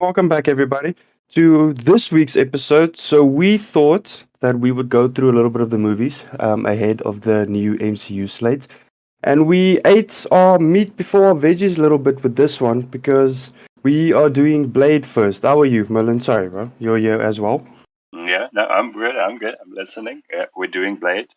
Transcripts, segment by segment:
Welcome back, everybody, to this week's episode. So, we thought that we would go through a little bit of the movies ahead of the new MCU slate. And we ate our meat before our veggies a little bit with this one because we are doing Blade first. How are you, Merlin? Sorry, bro. You're here as well. Yeah, no, I'm good. I'm good. I'm listening. We're doing Blade.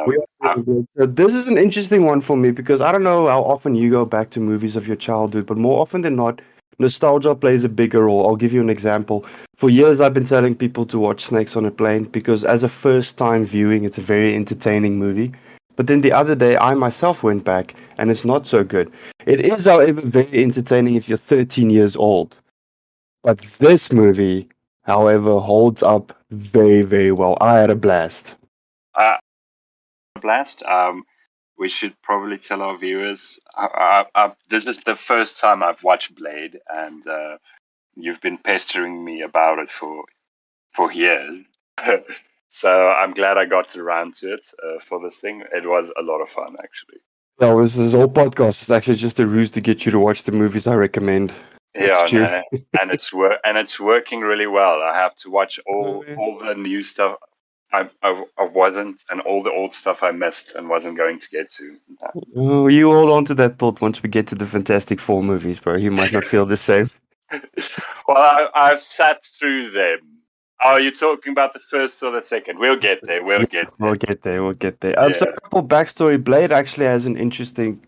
We Um, are uh, doing good. So this is an interesting one for me because I don't know how often you go back to movies of your childhood, but more often than not, nostalgia plays a bigger role. I'll give you an example. For years, I've been telling people to watch Snakes on a Plane because, as a first time viewing, it's a very entertaining movie. But then the other day, I myself went back and it's not so good. It is, however, very entertaining if you're 13 years old. But this movie, however, holds up very, very well. I had a blast. uh, Blast. We should probably tell our viewers. This is the first time I've watched Blade, and you've been pestering me about it for years. So I'm glad I got around to it for this thing. It was a lot of fun, actually. No, this whole podcast is actually just a ruse to get you to watch the movies I recommend. It's Yeah, true. and it's working really well. I have to watch all the new stuff I wasn't, and all the old stuff I missed and wasn't going to get to. Oh, you hold on to that thought once we get to the Fantastic Four movies, bro. You might not feel the same. Well, I've sat through them. Are you talking about the first or the second? We'll get there. We'll Yeah, get we'll there. get there. We'll get there. So Yeah. a couple backstory. Blade actually has an interesting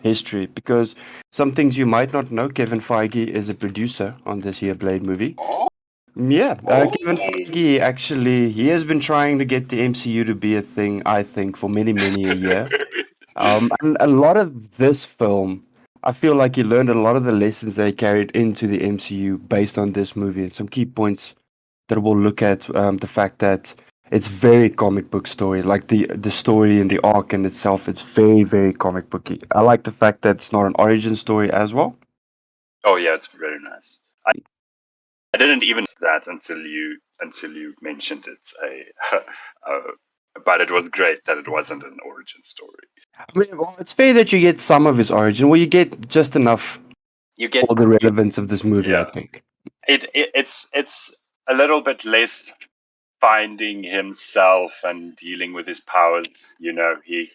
history because some things you might not know. Kevin Feige is a producer on this here Blade movie. Oh, Yeah, oh. Kevin Feige actually he has been trying to get the MCU to be a thing. I think for many a year. And a lot of this film, I feel like he learned a lot of the lessons they carried into the MCU based on this movie, and some key points that we'll look at. The fact that it's very comic book story, like the story and the arc in itself, it's very comic booky. I like the fact that it's not an origin story as well. Oh yeah, it's very nice. I didn't even see that until you mentioned it. But it was great that it wasn't an origin story. I mean, well, it's fair that you get some of his origin. Well, you get just enough You get for the relevance of this movie, I yeah. think. It's a little bit less finding himself and dealing with his powers. He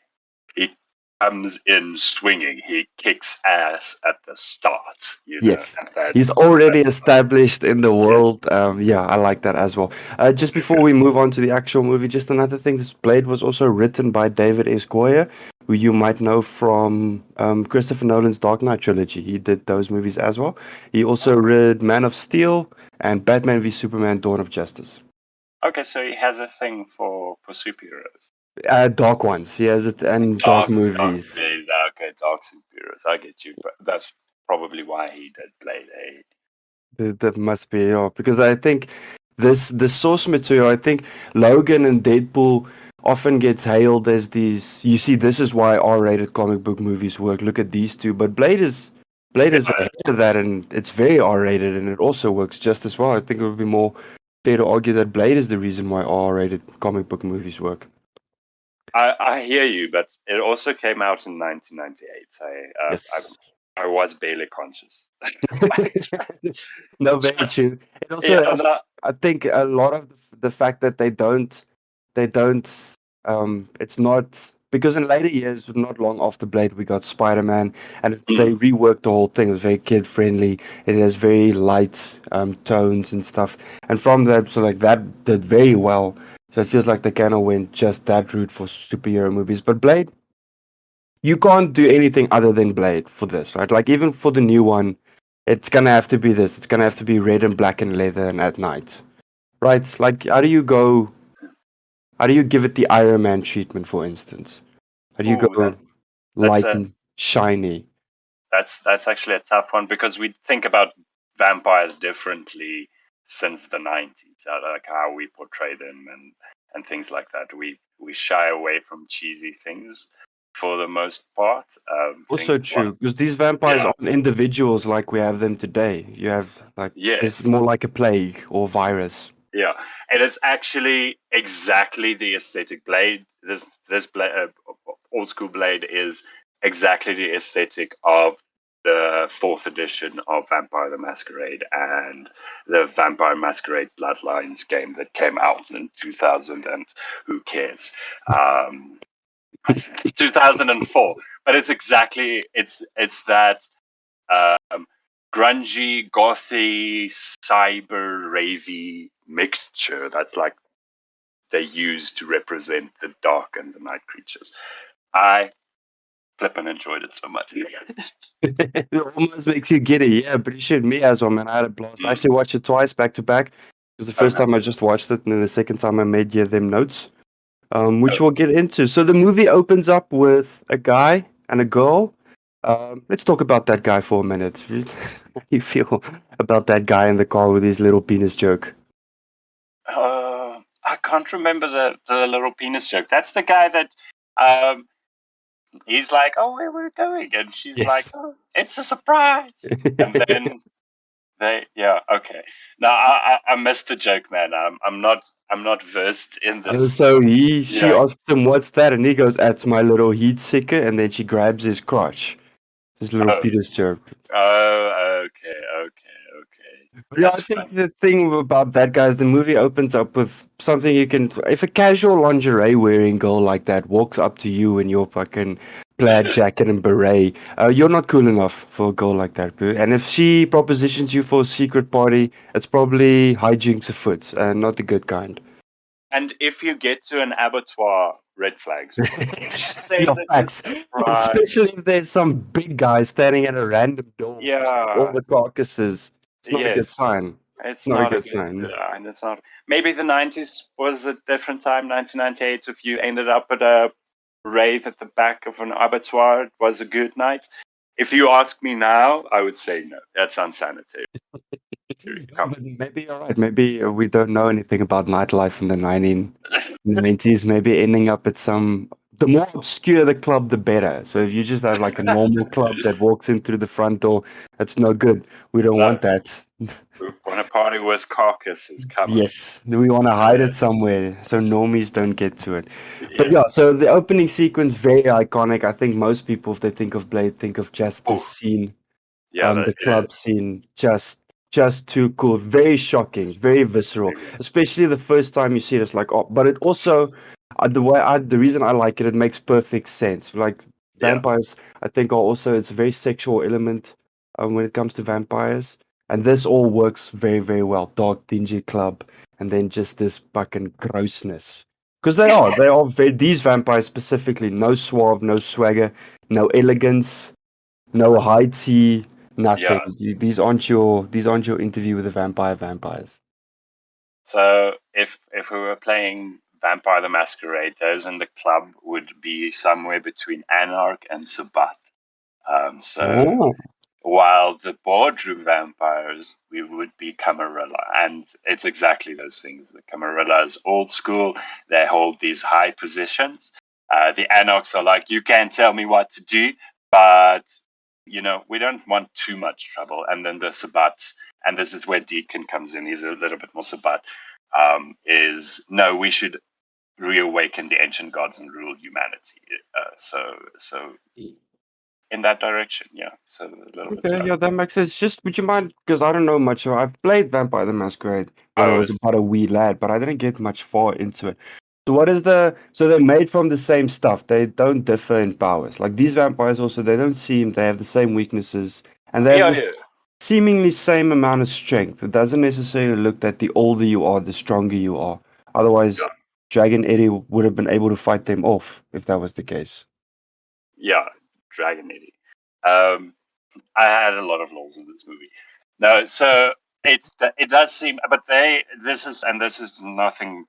comes in swinging. He kicks ass at the start. Yes, And that's he's already established in the world. Yeah, I like that as well. Just before we move on to the actual movie, just another thing: this Blade was also written by David S. Goyer, who you might know from Christopher Nolan's Dark Knight trilogy. He did those movies as well. He also read Man of Steel and Batman v Superman: Dawn of Justice. okay. So he has a thing for superheroes. Dark ones. He has it and dark movies. Okay, dark superheroes. I get you, but that's probably why he did Blade. That must be because I think the source material. I think Logan and Deadpool often gets hailed as these. You see, this is why R-rated comic book movies work. Look at these two, but Blade is ahead of that, and it's very R-rated, and it also works just as well. I think it would be more fair to argue that Blade is the reason why R-rated comic book movies work. I hear you, but it also came out in 1998. Yes. I was barely conscious. No, very Just true. It also yeah, helps. I think a lot of the fact that they don't it's not because in later years, not long after Blade, we got Spider-Man, and they reworked the whole thing. It was very kid-friendly. It has very light tones and stuff, and from that, so like that did very well. So it feels like they kind of went just that route for superhero movies. But Blade, you can't do anything other than Blade for this, right? Like even for the new one, it's gonna have to be this. It's gonna have to be red and black and leather and at night, right? Like how do you go? How do you give it the Iron Man treatment, for instance? How do you ooh, go that's light and shiny? that's actually a tough one because we think about vampires differently since the 90s, like how we portray them and things like that. We shy away from cheesy things for the most part. Also Things like true, because these vampires yeah, aren't individuals like we have them today. You have like it's yes, more like a plague or virus. yeah, and it's actually exactly the aesthetic. Blade. This Blade, old school Blade is exactly the aesthetic of the fourth edition of Vampire the Masquerade and the Vampire Masquerade Bloodlines game that came out in 2000 and who cares? 2004. But it's exactly it's that grungy, gothy, cyber ravey mixture that's like they use to represent the dark and the night creatures. I flippin' enjoyed it so much. It almost makes you giddy. Yeah, pretty sure me as well, man. I had a blast. I actually watched it twice back to back. It was the first time I just watched it, and then the second time I made them notes, which we'll get into. So the movie opens up with a guy and a girl. Let's talk about that guy for a minute. How do you feel about that guy in the car with his little penis joke? I can't remember the little penis joke. That's the guy that he's like, "Oh, where we're going," and she's like, Yes. "Oh, it's a surprise." And then okay. No, I missed the joke, man. I'm not versed in this. So she Yeah. asks him, "What's that?" And he goes, "That's my little heat seeker." And then she grabs his crotch. His little Oh, penis joke. okay. Yeah, I That's think fun. the thing about that guy is the movie opens up with something you can. If a casual lingerie wearing girl like that walks up to you in your fucking plaid jacket and beret, you're not cool enough for a girl like that, boo. And if she propositions you for a secret party, it's probably hijinks afoot, and not the good kind. And if you get to an abattoir, red flags. She Your says it's a facts. surprise. Especially if there's some big guy standing at a random door with all Yeah. the carcasses. It's not a good Yes. sign. It's It's not a not a good good sign. and it's not. Maybe the 90s was a different time. 1998. If you ended up at a rave at the back of an abattoir, it was a good night. If you ask me now, I would say no. That's unsanitary. No, but maybe you're right. Maybe we don't know anything about nightlife in the 1990s. Maybe ending up at some. The more obscure the club, the better. So if you just have like a normal club that walks in through the front door, that's no good. We don't No, want that. we want a party with carcasses. Come on. Yes, we want to hide it somewhere so normies don't get to it. But Yeah. yeah, so the opening sequence very iconic. I think most people, if they think of Blade, think of just this Oh, scene, yeah, the it is. club scene, just too cool, very shocking, very visceral. Especially the first time you see it, it's like, oh, but it also the reason I like it, it makes perfect sense. Like Yeah. vampires, I think are also it's a very sexual element when it comes to vampires. And this all works very, very well. Dark, dingy club, and then just this fucking grossness. Because they are very, these vampires specifically, no suave, no swagger, no elegance, no high tea, Yeah. nothing. These aren't your interview with the vampires. So if we were playing Vampire the Masquerade, those in the club would be somewhere between Anarch and Sabat. So Oh, while the boardroom vampires, we would be Camarilla. And it's exactly those things. The Camarilla is old school. They hold these high positions. The Anarchs are like, you can't tell me what to do, but, we don't want too much trouble. And then the Sabat, and this is where Deacon comes in. He's a little bit more Sabat, is, no, we should reawaken the ancient gods and rule humanity. So in that direction, yeah. So a little bit okay, slow. yeah, that makes sense. Just would you mind? Because I don't know much. I've played Vampire the Masquerade when I I was was about a wee lad, but I didn't get much far into it. So what is the? So they're made from the same stuff. They don't differ in powers. Like these vampires, also they don't seem. They have the same weaknesses, and they have yeah, this yeah, seemingly same amount of strength. It doesn't necessarily look that the older you are, the stronger you are. Otherwise, yeah, Dragon Eddie would have been able to fight them off if that was the case. yeah. Dragon Lady. Um, I had a lot of lols in this movie. No, so it does seem, but this is nothing.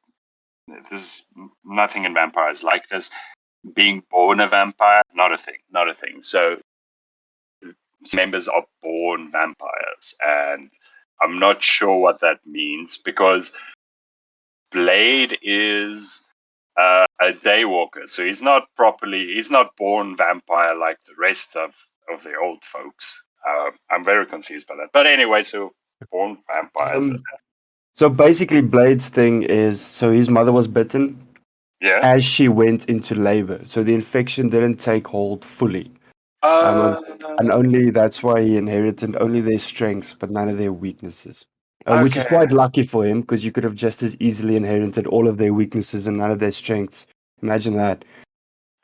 This is nothing in vampires like this. Being born a vampire, not a thing, not a thing. So members are born vampires, and I'm not sure what that means because Blade is a daywalker, so he's not born vampire like the rest of the old folks. I'm very confused by that. But anyway, so born vampires. Um, so basically, Blade's thing is so his mother was bitten Yeah. as she went into labor. So the infection didn't take hold fully. Um, Uh, and only that's why he inherited only their strengths, but none of their weaknesses. Which is okay. quite lucky for him because you could have just as easily inherited all of their weaknesses and none of their strengths. Imagine that.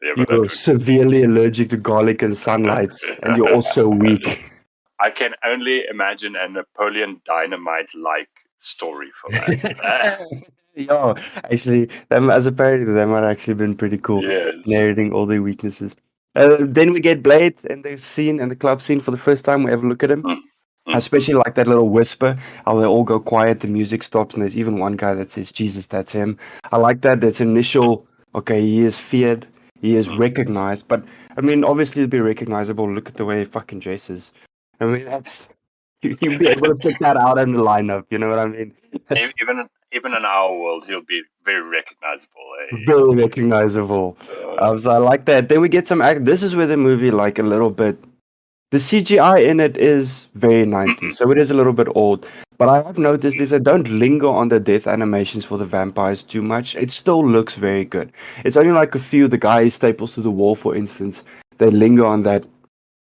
Yeah, but that You're severely allergic to garlic and sunlight, and you're would. also weak. I can only imagine a Napoleon Dynamite-like story for that. Yeah, actually, them as a parody, that might actually been pretty cool, Yes. narrating all their weaknesses. Then we get Blade in the scene in the club scene for the first time we ever look at him. Mm, I mm, especially like that little whisper, how they all go quiet, the music stops, and there's even one guy that says, Jesus, that's him. I like that. That's initial, okay, he is feared, he is mm. recognized. But, I mean, obviously, to be recognizable, look at the way he fucking dresses. I mean, that's, you'll be able to pick that out in the lineup, you know what I mean? That's Even in our world, he'll be very recognizable. very recognizable. So I like that. Then we get some act. This is where the movie, like, a little bit. The CGI in it is very 90s, so it is a little bit old. But I have noticed if they don't linger on the death animations for the vampires too much, it still looks very good. It's only like a few, the guy he staples to the wall, for instance, they linger on that,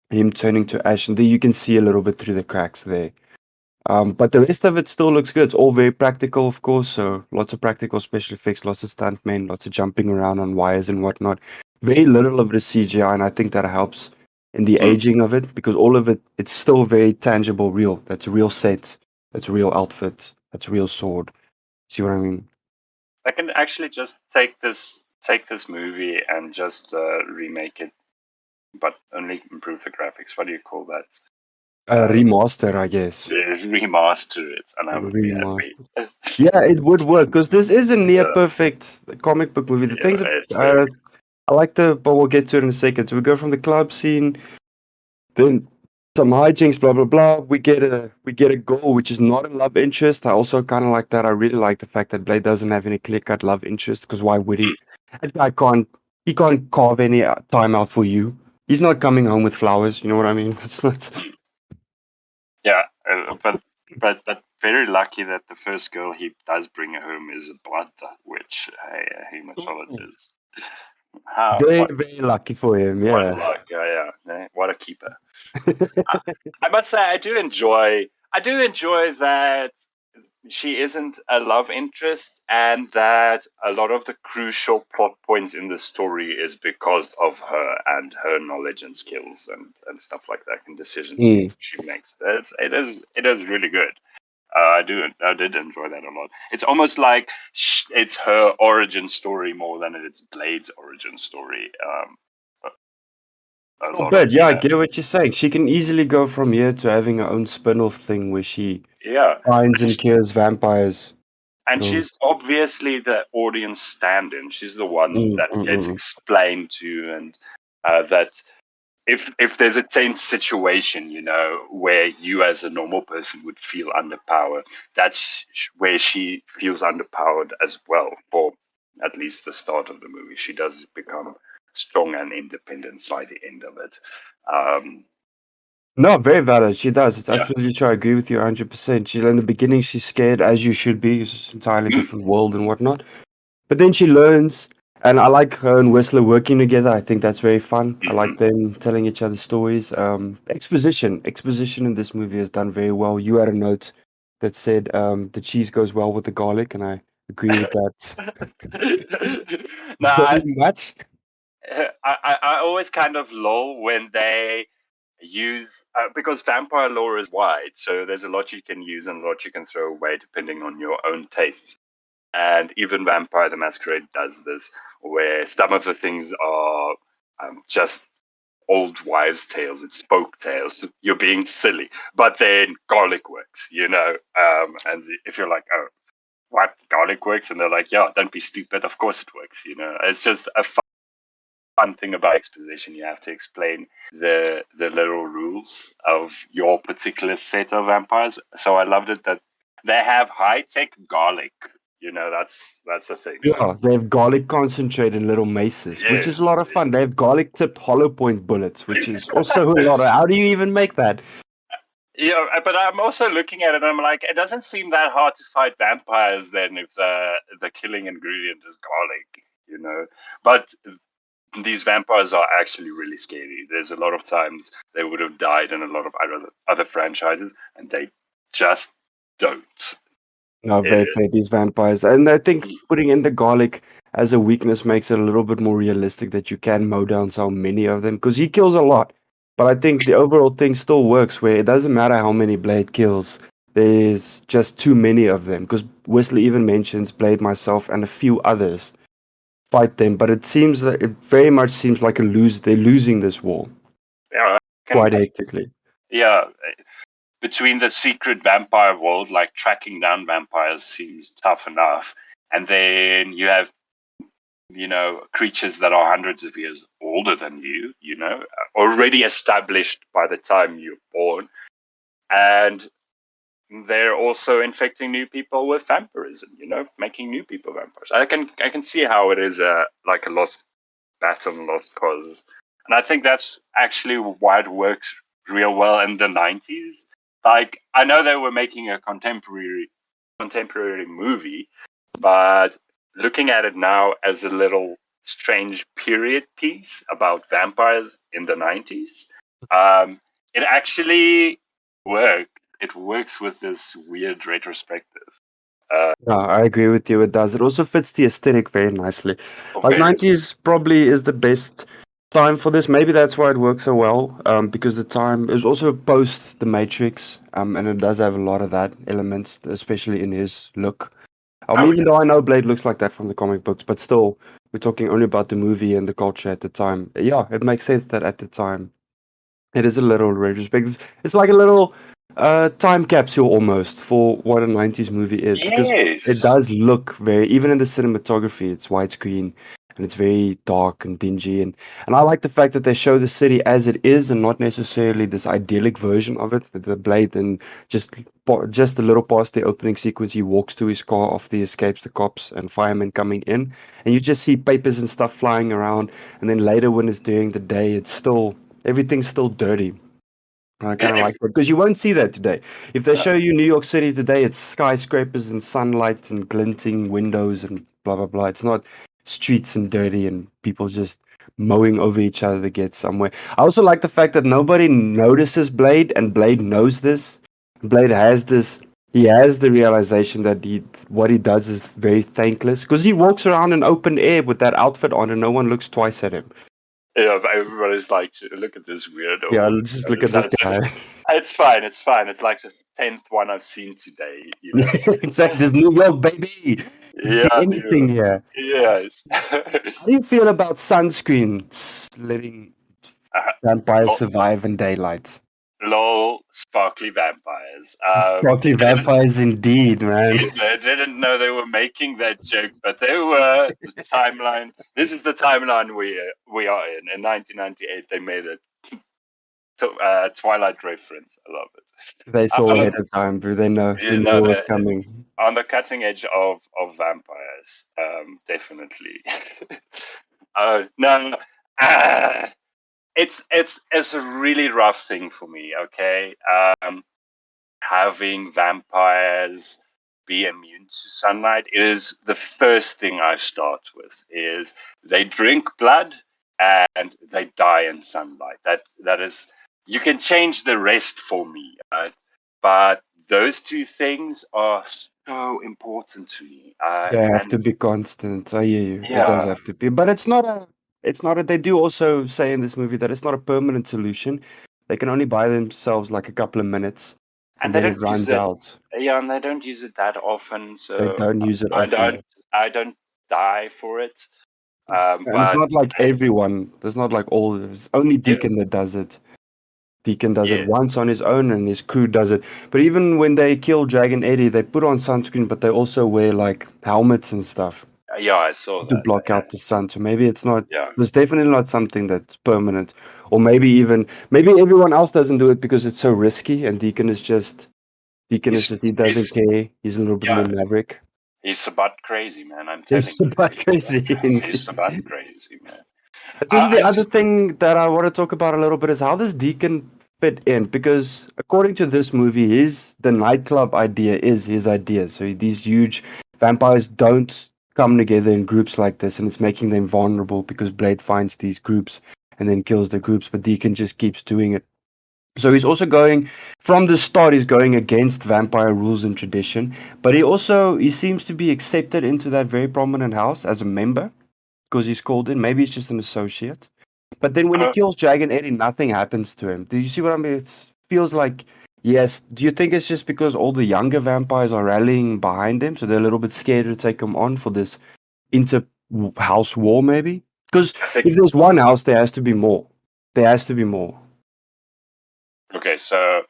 him turning to ash, and then you can see a little bit through the cracks there. But the rest of it still looks good. It's all very practical, of course, so lots of practical special effects, lots of stuntmen, lots of jumping around on wires and whatnot. Very little of it is CGI, and I think that helps in the Mm. aging of it because all of it, it's still very tangible, real. That's a real set, that's a real outfit, that's a real sword. See what I mean? I can actually just take this movie and just remake it, but only improve the graphics. What do you call that? Remaster, I guess. Remaster it, and I would be Remaster. happy. Yeah, it would work because this is a near Yeah, perfect comic book movie. The yeah, things it's very. I like but we'll get to it in a second. So we go from the club scene, then some hijinks, blah blah blah. We get a goal, which is not a love interest. I also kind of like that. I really like the fact that Blade doesn't have any clear-cut love interest because why would he? That guy can't carve any time out for you. He's not coming home with flowers. You know what I mean? It's not. Yeah, but very lucky that the first girl he does bring home is a blood witch, a hematologist. How Very very lucky for him. what Yeah. luck? Yeah, what a keeper. I, I must say I do enjoy that she isn't a love interest and that a lot of the crucial plot points in the story is because of her and her knowledge and skills and stuff like that and decisions Mm. she makes. It is really good. I did enjoy that a lot. It's almost like it's her origin story more than it's Blade's origin story. A Oh, lot of but yeah, I the get what you're saying. She can easily go from here to having her own spin-off thing where she yeah. finds And and cures vampires. And Go. she's obviously the audience stand-in. She's the one Mm, that mm, gets mm. explained to, and that if there's a tense situation, where you as a normal person would feel underpowered, that's where she feels underpowered as well. For at least the start of the movie, she does become strong and independent by the end of it. Um, No, very valid. She does. It's yeah. absolutely true. I agree with you 100%. She, in the beginning, she's scared, as you should be. It's an entirely different world and whatnot. But then she learns, and I like her and Whistler working together. I think that's very fun. I like them telling each other stories. Exposition in this movie is done very well. You had a note that said the cheese goes well with the garlic, and I agree with that No, very much. I always kind of lull when they use because vampire lore is wide, so there's a lot you can use and a lot you can throw away depending on your own tastes. And even Vampire the Masquerade does this, where some of the things are just old wives' tales, it's folk tales. You're being silly, but then garlic works, And if you're like, oh, what garlic works, and they're like, yeah, don't be stupid. Of course it works. It's just a fun thing about exposition. You have to explain the little rules of your particular set of vampires. So I loved it that they have high tech garlic. That's a thing. Yeah, they have garlic concentrate in little maces, which is a Yes. lot of fun. They have garlic tipped hollow point bullets, which is also a lot of. How do you even make that? Yeah, but I'm also looking at it and I'm like, it doesn't seem that hard to fight vampires then if the killing ingredient is garlic. But these vampires are actually really scary. There's a lot of times they would have died in a lot of other franchises, and they just don't. No, It, they these vampires. And I think putting in the garlic as a weakness makes it a little bit more realistic that you can mow down so many of them because he kills a lot. But I think the overall thing still works where it doesn't matter how many Blade kills. There's just too many of them because Wesley even mentions Blade, myself, and a few others fight them. But it seems that it very much seems like they're losing this war yeah, quite hectically. yeah, between the secret vampire world, like tracking down vampires seems tough enough, and then you have creatures that are hundreds of years older than you know, already established by the time you're born, and they're also infecting new people with vampirism, making new people vampires. I can see how it is like a lost battle, lost cause, and I think that's actually why it works real well in the 90's. Like, I know they were making a contemporary movie, but looking at it now as a little strange period piece about vampires in the 90's, it actually works. It works with this weird retrospective. Yeah, I agree with you. It does. It also fits the aesthetic very nicely. Like Very, 90's probably is the best time for this. Maybe that's why it works so well. Because the time is also post The Matrix. And it does have a lot of that elements, especially in his look. oh Even though I know Blade looks like that from the comic books, but still, we're talking only about the movie and the culture at the time. Yeah, it makes sense that at the time it is a little retrospective. It's like a little time capsule almost for what a 90's movie is because it yes. does look very, even in the cinematography, it's widescreen and it's very dark and dingy. And I like the fact that they show the city as it is and not necessarily this idyllic version of it with the Blade and just just a little past the opening sequence. He walks to his car after he escapes the cops and firemen coming in. And you just see papers and stuff flying around. And then later, when it's during the day, it's still everything's still dirty. I kind of Yeah, like that because you won't see that today. If they show you New York City today, it's skyscrapers and sunlight and glinting windows and blah blah blah. It's not streets and dirty and people just mowing over each other to get somewhere. I also like the fact that nobody notices Blade and Blade knows this. Blade has this. He has the realization that what he does is very thankless because he walks around in open air with that outfit on and no one looks twice at him. yeah, but everybody's like, look at this Yeah, weirdo. just look at this guy. It's fine. It's fine. It's like the 10th one I've seen today. Exactly. There's New York, baby. You see Yeah, anything dude. here. Yes. How do you feel about sunscreen letting vampires lol, survive in daylight? lol, sparkly vampires. Sparkly vampires indeed, man. I didn't know they were making that joke, but they were. The timeline. This is the timeline we are in. In 1998, they made a Twilight reference. I love They saw it. ahead of time, bro. They knew it was They're coming. on the cutting edge of vampires. Definitely. No. Ah, it's a really rough thing for me. Okay, having vampires be immune to sunlight is the first thing I start with. Is they drink blood and they die in sunlight. That is, you can change the rest for me, right? But those two things are so important to me. They have And to be constant. I hear you. It does yeah, have to be. But it's not a they do also say in this movie that it's not a permanent solution. They can only buy themselves like a couple of minutes and and they then it don't use runs it. out. Yeah, and they don't use it that often, They so don't use it I often. don't I don't die for it. And it's But not like everyone. There's not like all. There's only yeah, Deacon that does it. Deacon does it yes, once on his own, and his crew does it. But even when they kill Dragon Eddie, they put on sunscreen, but they also wear like helmets and stuff yeah, I saw to that. block out the sun. So maybe it's not. Yeah, It's definitely not something that's permanent. Or maybe everyone else doesn't do it because it's so risky, and Deacon is just he doesn't he's care. He's a little bit more yeah, maverick. he's about crazy, man. I'm telling He's you, about crazy. he's about crazy, man. It's also the I other thing that I want to talk about a little bit is how does Deacon fit in? Because according to this movie, the nightclub idea is his idea. So these huge vampires don't come together in groups like this, and it's making them vulnerable because Blade finds these groups and then kills the groups, but Deacon just keeps doing it. So he's also going from the start. He's going against vampire rules and tradition, but he seems to be accepted into that very prominent house as a member because he's called in. Maybe he's just an associate. But then when he Uh, kills Dragon Eddie, nothing happens to him. Do you see what I mean? It feels like, yes. Do you think it's just because all the younger vampires are rallying behind him, so they're a little bit scared to take him on for this inter-house war, maybe? Because I think if there's one house, there has to be more. There has to be more. okay. So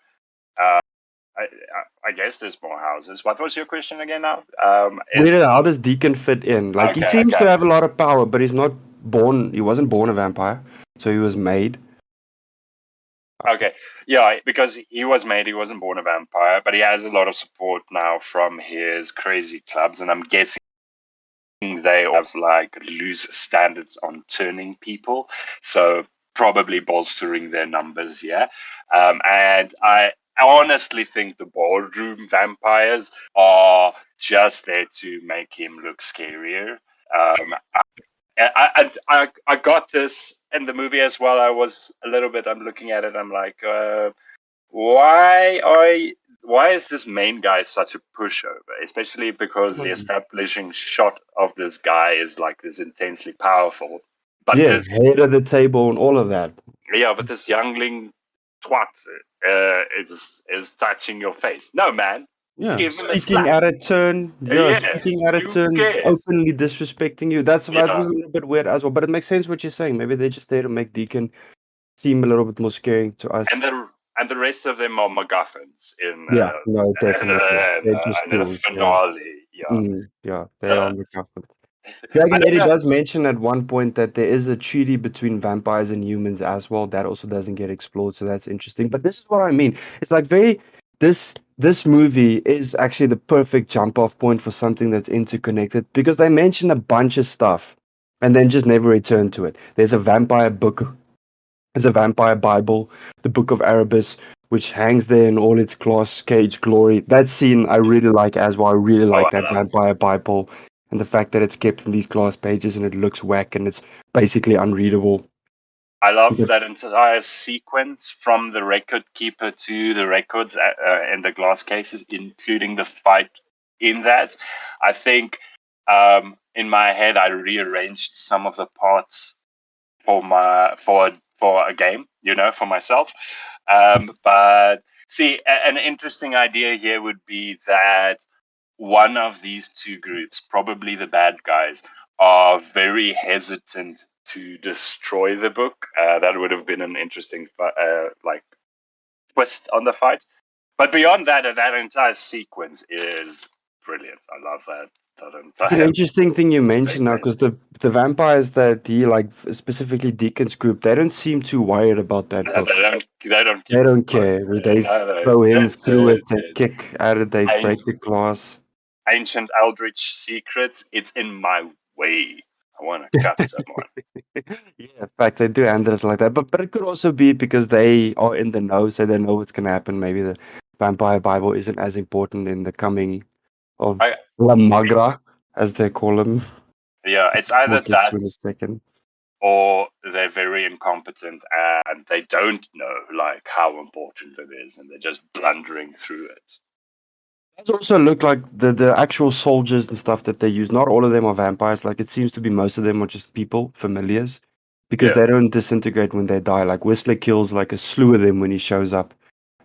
I guess there's more houses. What was your question again now? How does Deacon fit in? Like, he Okay, seems okay, to have a lot of power, but he's not born. He wasn't born a vampire, so he was made. okay. Yeah, because he was made, he wasn't born a vampire, but he has a lot of support now from his crazy clubs, and I'm guessing they have like loose standards on turning people, so probably bolstering their numbers. Yeah, and I honestly think the ballroom vampires are just there to make him look scarier. Um, I got this in the movie as well. I was a little bit. I'm looking at it. I'm like, why are why is this main guy such a pushover? Especially because the establishing shot of this guy is like this intensely powerful. But Yeah, this head of the table and all of that. but this youngling twat is touching your face. No man, Yeah, give him a speaking slap. out of turn. Yeah, Yeah, speaking out of who turn, cares? openly disrespecting you. That Yeah, was a little bit weird as well, but it makes sense what you're saying. Maybe they're just there to make Deacon seem a little bit more scary to us. and the rest of them are MacGuffins in Yeah, no, definitely. They're just in the tools. Yeah, finale. Yeah, yeah, they are so MacGuffins. I Dragon don't Eddie know. does mention at one point that there is a treaty between vampires and humans as well. That also doesn't get explored, so that's interesting. But this is what I mean. It's like this movie is actually the perfect jump off point for something that's interconnected because they mention a bunch of stuff and then just never return to it. There's a vampire book, there's a vampire Bible, the Book of Erebus, which hangs there in all its glass cage glory. That scene I really like as well. I really Oh, like that vampire Bible and the fact that it's kept in these glass pages and it looks whack and it's basically unreadable. I love But that entire sequence from the record keeper to the records in the glass cases, including the fight in that. I think in my head I rearranged some of the parts for my for a game, for myself. But see, an interesting idea here would be that one of these two groups, probably the bad guys, are very hesitant to destroy the book. That would have been an interesting like twist on the fight. But beyond that, that entire sequence is brilliant. I love that it's an entire interesting thing you mentioned now segment. because the vampires that he like specifically Deacon's group, they don't seem too worried about that book. They don't give They a don't fuck. care. They No, no, throw him that's through it, they kick at it, they an- break the glass. ancient eldritch secrets. It's in my way. I want to cut someone. Yeah, in fact, they do handle it like that. But it could also be because they are in the know, so they know what's going to happen. Maybe the Vampire Bible isn't as important in the coming of I La Magra, as they call him. Yeah, it's We'll either get to that in a second. or they're very incompetent and they don't know like how important it is and they're just blundering through it. It does also look like the actual soldiers and stuff that they use. Not all of them are vampires. Like it seems to be most of them are just people, familiars, because Yeah. they don't disintegrate when they die. Like Whistler kills like a slew of them when he shows up,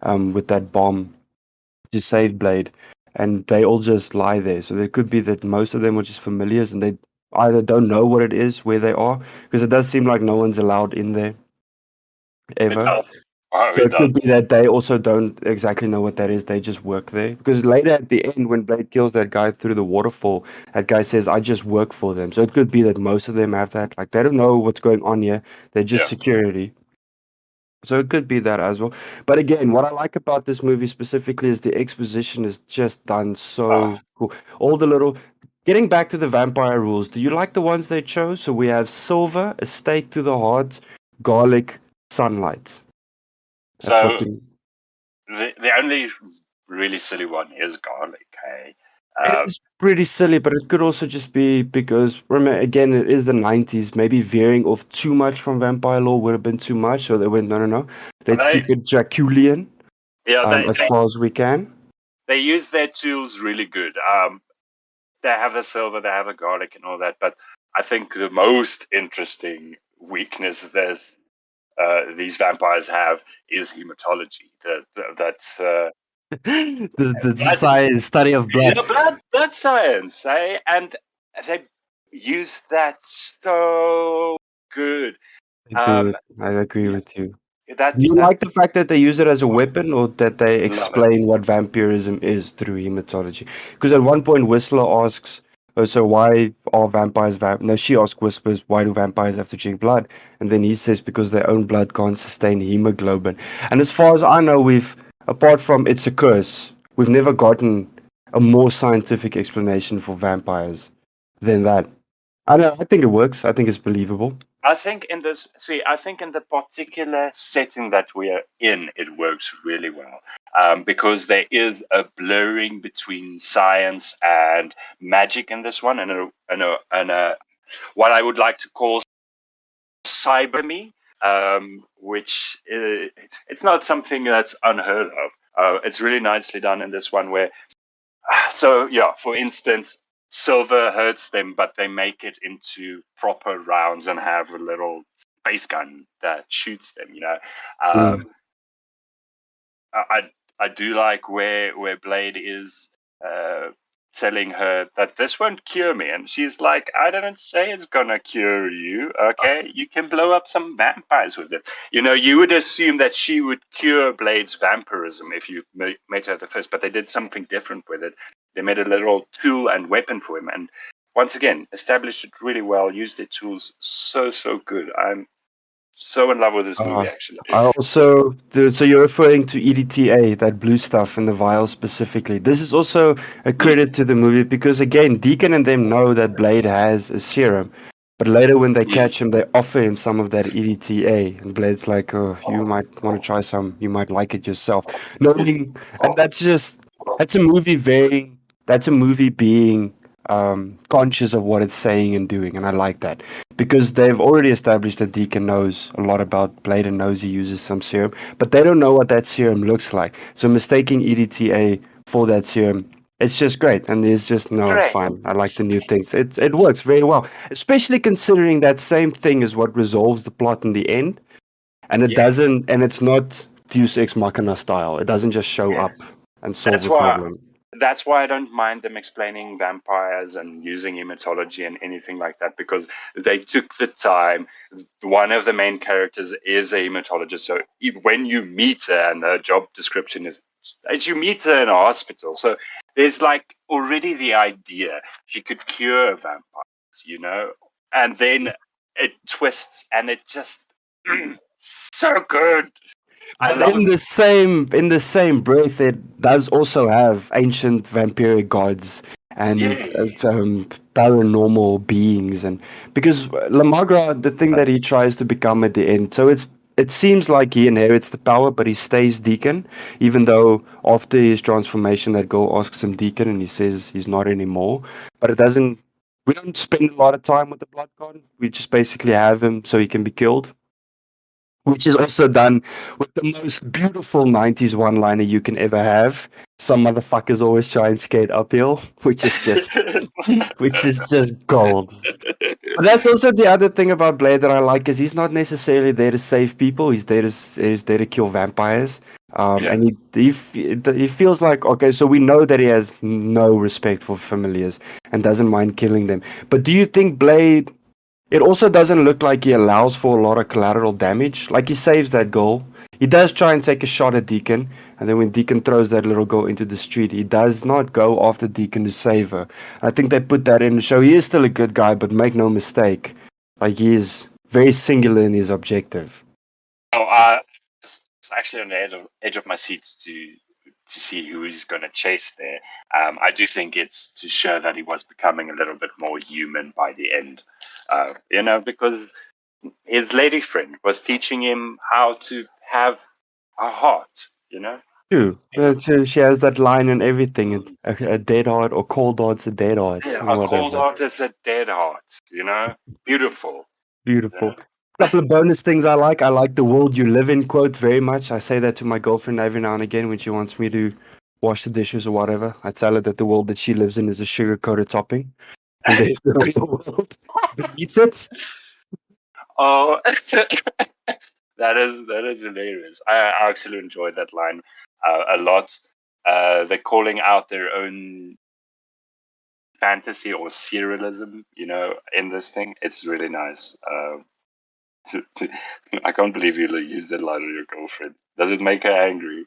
with that bomb to save Blade, and they all just lie there. So it could be that most of them are just familiars, and they either don't know what it is, where they are, because it does seem like no one's allowed in there It ever. does. Oh, So it it does. could be that they also don't exactly know what that is. They just work there. Because later at the end, when Blade kills that guy through the waterfall, that guy says, "I just work for them." So it could be that most of them have that. Like they don't know what's going on here. They're just Yeah. security. So it could be that as well. But again, what I like about this movie specifically is the exposition is just done Ah, so cool. All the little getting back to the vampire rules, do you like the ones they chose? So we have silver, a stake to the heart, garlic, sunlight. That's what so the only really silly one is garlic. Hey, It is pretty silly, but it could also just be because, remember, again, it is the 90s. Maybe veering off too much from vampire lore would have been too much. So they went, no, no, no. Let's They, keep it Draculian yeah, as far as we can. they use their tools really good. They have the silver, they have the garlic, and all that. But I think the most interesting weakness these vampires have is hematology. That's The blood, science, study of blood. yeah, blood science, eh? And they use that so good. I do. Um, I agree with you. that Do you that like the fact that they use it as a weapon or that they love it. explain what vampirism is through hematology? Because at one point, Whistler asks, oh, so why are vampires No, she asks Whispers, why do vampires have to drink blood? And then he says, because their own blood can't sustain hemoglobin. And as far as I know, apart from it's a curse, we've never gotten a more scientific explanation for vampires than that. I know, I think it works. I think it's believable. I think in the particular setting that we are in, it works really well because there is a blurring between science and magic in this one, and what I would like to call cybermy, which it's not something that's unheard of. It's really nicely done in this one where so yeah, for instance, silver hurts them, but they make it into proper rounds and have a little space gun that shoots them. Mm. I do like where Blade is uh, telling her that this won't cure me, and she's like, "I didn't say it's gonna cure you. Okay, you can blow up some vampires with it." You would assume that she would cure Blade's vampirism if you met her at the first, but they did something different with it. They made a little tool and weapon for him, and once again, established it really well. Used their tools so good. I'm so in love with this Uh, movie, actually. I also, so you're referring to EDTA, that blue stuff in the vial specifically. This is also a credit to the movie because, again, Deacon and them know that Blade has a serum. But later, when they Mm. catch him, they offer him some of that EDTA. And Blade's like, oh, you might want to try some. You might like it yourself. Knowing, and that's a movie that's a movie being conscious of what it's saying and doing. And I like that because they've already established that Deacon knows a lot about Blade and knows he uses some serum, but they don't know what that serum looks like. So mistaking EDTA for that serum, it's just great. And there's just no, it's Great. fine. I like the new things. It works very well, especially considering that same thing is what resolves the plot in the end, and it Yeah. doesn't, and it's not Deus Ex Machina style. It doesn't just show up and solve That's the why problem. that's why I don't mind them explaining vampires and using hematology and anything like that because they took the time. One of the main characters is a hematologist, so when you meet her, and the job description is that you meet her in a hospital, so there's like already the idea she could cure vampires, and then it twists and it just so good. I And love it. in the same breath, it does also have ancient vampiric gods and Yeah. paranormal beings, and because Lamagra, the thing that he tries to become at the end, so it seems like he inherits the power, but he stays Deacon, even though after his transformation, that girl asks him Deacon, and he says he's not anymore. But it doesn't. We don't spend a lot of time with the Blood God. We just basically have him so he can be killed, which is also done with the most beautiful 90s one liner you can ever have. Some motherfuckers always try and skate uphill, which is just gold. But that's also the other thing about Blade that I like is he's not necessarily there to save people. He's there to kill vampires. Yeah. And he feels like, okay, so we know that he has no respect for familiars and doesn't mind killing them. But do you think Blade, it also doesn't look like he allows for a lot of collateral damage. Like he saves that goal. He does try and take a shot at Deacon, and then when Deacon throws that little girl into the street, he does not go after Deacon to save her. I think they put that in to show he is still a good guy, but make no mistake, like he is very singular in his objective. Oh, it's actually on the edge of my seats to see who he's going to chase there. I do think it's to show that he was becoming a little bit more human by the end. Because his lady friend was teaching him how to have a heart. True. But she has that line and everything. A dead heart or cold heart's a dead heart Yeah, or a cold whatever. heart is a dead heart, you know? Beautiful. Beautiful. Yeah. Couple of bonus things I like. I like the world you live in quote very much. I say that to my girlfriend every now and again when she wants me to wash the dishes or whatever. I tell her that the world that she lives in is a sugar coated topping, and there's the real world beneath it. Oh, that is hilarious. I actually enjoyed that line a lot. They're calling out their own fantasy or serialism, in this thing. It's really nice. I can't believe you used that line on your girlfriend. Does it make her angry?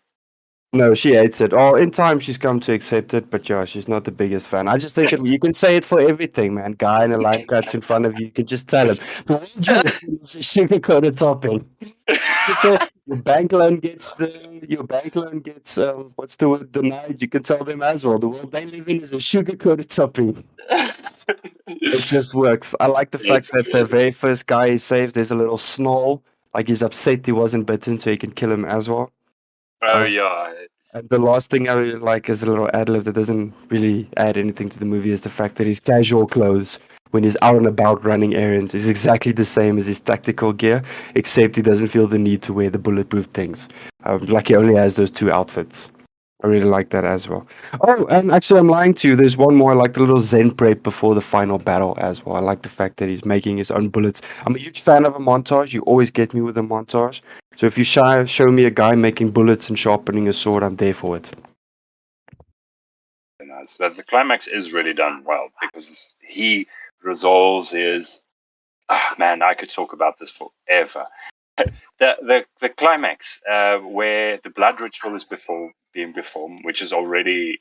No, she hates it. Oh, in time she's come to accept it, but yeah, she's not the biggest fan. I just think you can say it for everything, man. Guy in a line cuts in front of you, you can just tell him the world you live in is a sugar coated topping. Your bank loan gets what's the word, denied. You can tell them as well. The world they live in is a sugar coated topping. It just works. I like the fact It's that the good. very first guy he saves, there's a little snarl, like he's upset he wasn't bitten, so he can kill him as well. Oh Um, yeah. and the last thing I really like is a little ad lib that doesn't really add anything to the movie is the fact that his casual clothes when he's out and about running errands is exactly the same as his tactical gear, except he doesn't feel the need to wear the bulletproof things. Like he only has those two outfits. I really like that as well. Oh, and actually, I'm lying to you. There's one more. I like the little Zen prep before the final battle as well. I like the fact that he's making his own bullets. I'm a huge fan of a montage. You always get me with a montage. So if you show me a guy making bullets and sharpening a sword, I'm there for it. Nice. But the climax is really done well because he resolves his. Ah, man, I could talk about this forever. The climax where the blood ritual is being performed, which is already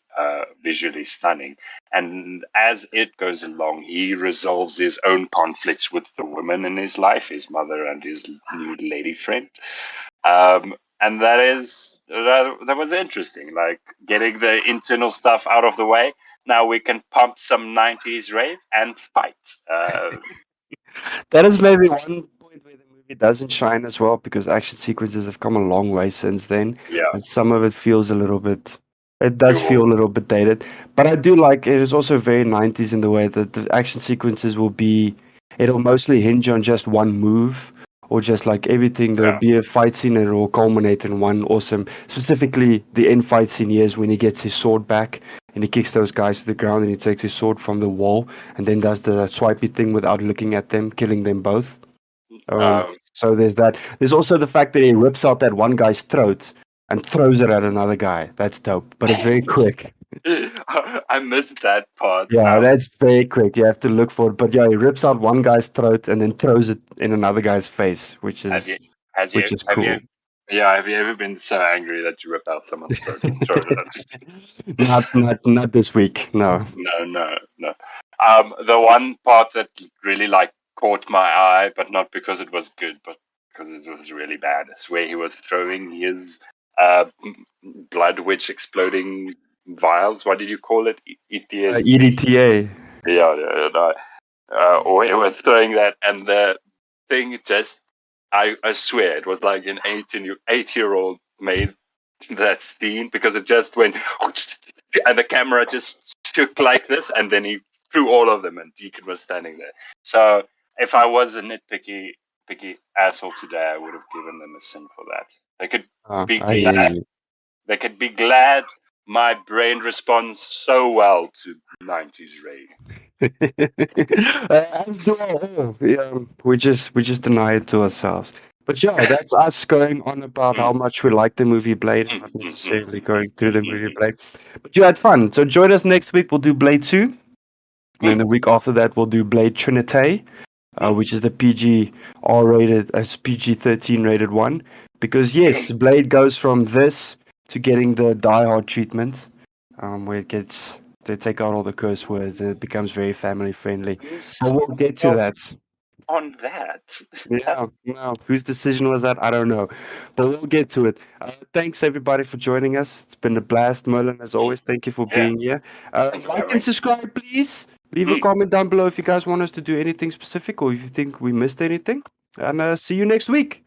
visually stunning, and as it goes along, he resolves his own conflicts with the women in his life, his mother and his new lady friend. And that was interesting, like getting the internal stuff out of the way. Now we can pump some 90s rave and fight. That is maybe one point where the movie doesn't shine as well because action sequences have come a long way since then, Yeah, and some of it feels a little bit. It does cool. feel a little bit dated, but I do like it. Is also very 90s in the way that the action sequences will be. It'll mostly hinge on just one move, or just like everything. There'll Yeah. be a fight scene and it will culminate in one awesome. Specifically, the end fight scene here is when he gets his sword back and he kicks those guys to the ground and he takes his sword from the wall and then does the swipey thing without looking at them, killing them both. Um, So there's that. There's also the fact that he rips out that one guy's throat and throws it at another guy. That's dope, but it's very quick. I missed that part. Yeah, that's very quick. You have to look for it. But yeah, he rips out one guy's throat and then throws it in another guy's face, which Have you, is has you, which is have you, cool. yeah, have you ever been so angry that you ripped out someone's throat and thrown it at? Not this week. No. No, no, no. The one part that really like caught my eye, but not because it was good, but because it was really bad. It's where he was throwing his blood witch exploding vials. What did you call it? ETSV. EDTA. Yeah, yeah, no. Or he was throwing that, and the thing just. I swear it was like an 8-year-old made that scene because it just went and the camera just shook like this and then he threw all of them and Deacon was standing there. So if I was a nitpicky picky asshole today, I would have given them a sin for that. They could be I hear glad you. they could be glad my brain responds so well to 90s rave. As do all. Yeah, we just deny it to ourselves. But yeah, that's us going on about how much we like the movie Blade and not necessarily going through the movie Blade. But you had fun. So join us next week. We'll do Blade 2. And then the week after that, we'll do Blade Trinité, which is the PG R rated, PG 13 rated one. Because yes, Blade goes from this to getting the Die Hard treatment, where it gets they take out all the curse words and it becomes very family friendly. You But we'll get to off that. on that. Yeah, no, whose decision was that? I don't know, but we'll get to it. Thanks everybody for joining us. It's been a blast, Merlin. As always, thank you for Yeah. being here. Thank you, Like Harry. and subscribe, please. Leave a comment down below if you guys want us to do anything specific or if you think we missed anything. And see you next week.